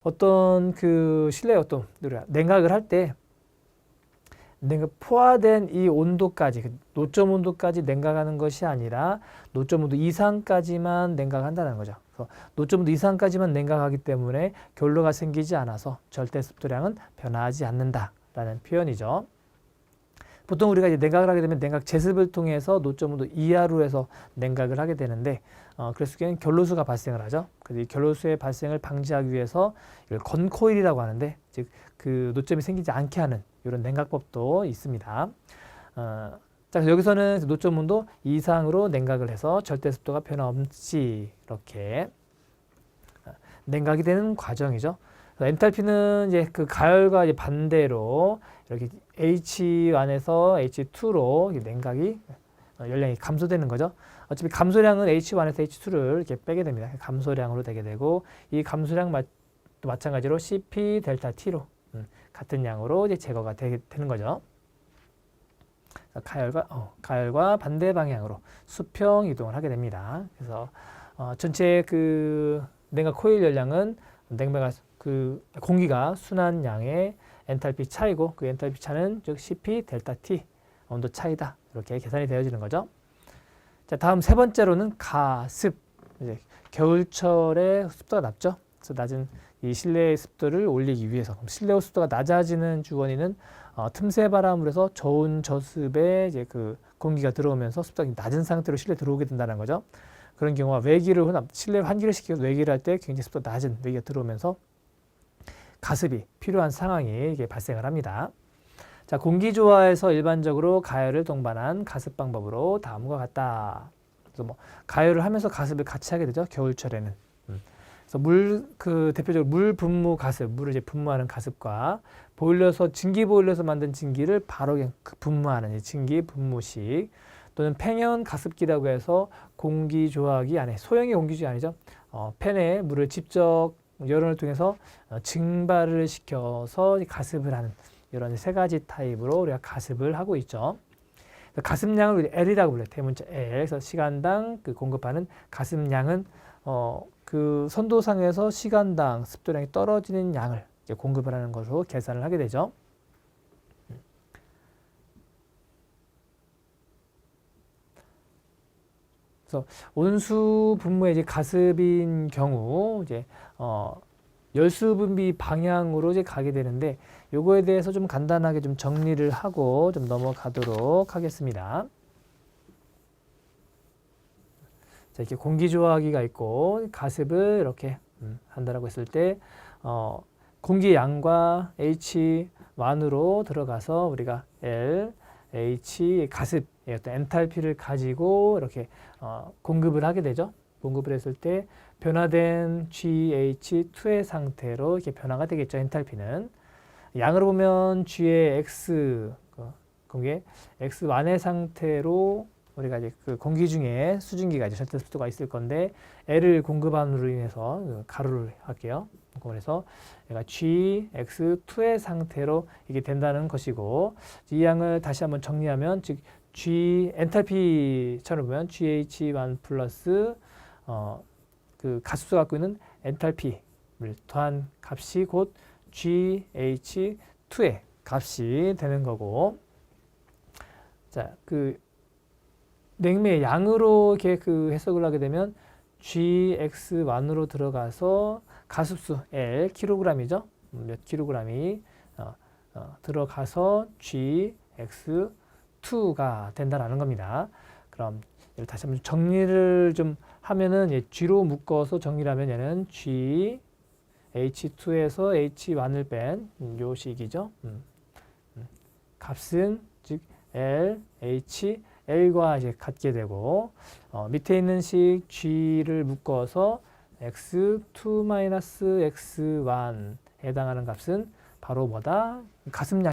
어떤 그 실내 어떤 냉각을 할 때 냉각 포화된 이 온도까지 노점 온도까지 냉각하는 것이 아니라 노점 온도 이상까지만 냉각한다는 거죠. 그래서 노점 온도 이상까지만 냉각하기 때문에 결로가 생기지 않아서 절대 습도량은 변화하지 않는다라는 표현이죠. 보통 우리가 이제 냉각을 하게 되면 냉각 제습을 통해서 노점 온도 이하로 해서 냉각을 하게 되는데 그랬을 경우에는 결로수가 발생을 하죠. 그래서 이 결로수의 발생을 방지하기 위해서 이걸 건코일이라고 하는데 즉 그 노점이 생기지 않게 하는 이런 냉각법도 있습니다. 자, 여기서는 노점 온도 이상으로 냉각을 해서 절대 습도가 변함없이 이렇게 냉각이 되는 과정이죠. 엔탈피는 이제 그 가열과 이제 반대로 이렇게 H1에서 H2로 냉각이 열량이 감소되는 거죠. 어차피 감소량은 H1에서 H2를 이렇게 빼게 됩니다. 감소량으로 되게 되고 이 감소량 또 마찬가지로 CP 델타 T로 같은 양으로 이제 제거가 되는 거죠. 가열과 반대 방향으로 수평 이동을 하게 됩니다. 그래서 전체 그 냉각 코일 열량은 그 공기가 순한 양의 엔탈피 차이고 그 엔탈피 차는 즉 CP 델타 T 온도 차이다. 이렇게 계산이 되어지는 거죠. 자, 다음 세 번째로는 가습. 이제 겨울철에 습도가 낮죠. 그래서 낮은 이 실내의 습도를 올리기 위해서 실내 습도가 낮아지는 주원인은 틈새 바람으로 해서 저온 저습에 이제 그 공기가 들어오면서 습도가 낮은 상태로 실내 들어오게 된다는 거죠. 그런 경우가 실내 환기를 시켜서 외기를 할 때 굉장히 습도 낮은 외기가 들어오면서 가습이 필요한 상황이 이게 발생을 합니다. 자, 공기조화에서 일반적으로 가열을 동반한 가습 방법으로 다음과 같다. 그래서 뭐 가열을 하면서 가습을 같이 하게 되죠. 겨울철에는. 그래서 대표적으로 물 분무 가습, 물을 이제 분무하는 가습과 진기 보일러에서 만든 진기를 바로 그냥 분무하는 진기 분무식, 또는 팽연 가습기라고 해서 공기조화기 안에 소형의 공기조화기 아니죠. 팬에 물을 직접 여론을 통해서 증발을 시켜서 가습을 하는 이런 세 가지 타입으로 우리가 가습을 하고 있죠. 가습량을 L이라고 불러요. 대문자 L. 그래서 시간당 그 공급하는 가습량은 그 선도상에서 시간당 습도량이 떨어지는 양을 이제 공급을 하는 것으로 계산을 하게 되죠. 그래서 온수 분무의 이제 가습인 경우 이제 열수 분비 방향으로 이제 가게 되는데 요거에 대해서 좀 간단하게 좀 정리를 하고 좀 넘어가도록 하겠습니다. 자, 이렇게 공기조화기가 있고 가습을 이렇게 한다라고 했을 때 공기 양과 H1으로 들어가서 우리가 L, H 가습 어떤 엔탈피를 가지고 이렇게 공급을 하게 되죠. 공급을 했을 때 변화된 GH2의 상태로 이렇게 변화가 되겠죠. 엔탈피는 양으로 보면 G의 X 공기의 X1의 상태로 우리가 이제 그 공기 중에 수증기가 이제 절대 습도가 있을 건데 L을 공급함으로 인해서 가로를 할게요. 그래서 얘가 GX2의 상태로 이게 된다는 것이고 이 양을 다시 한번 정리하면 즉 엔탈피처럼 보면 GH1 플러스 그 가습수가 갖고 있는 엔탈피를 더한 값이 곧 GH2의 값이 되는 거고 자, 그 냉매의 양으로 이렇게 그 해석을 하게 되면 GX1으로 들어가서 가습수 L 킬로그램이죠. 몇 킬로그램이 들어가서 GX2가 된다라는 겁니다. 그럼 다시 한번 정리를 좀 하면은 G로 묶어서 정리를 하면 얘는 GH2에서 H1을 뺀 요 식이죠. 값은 즉 L, H, L과 이제 같게 되고 밑에 있는 식 G를 묶어서 X2-X1 해당하는 값은 바로 뭐다? 가습량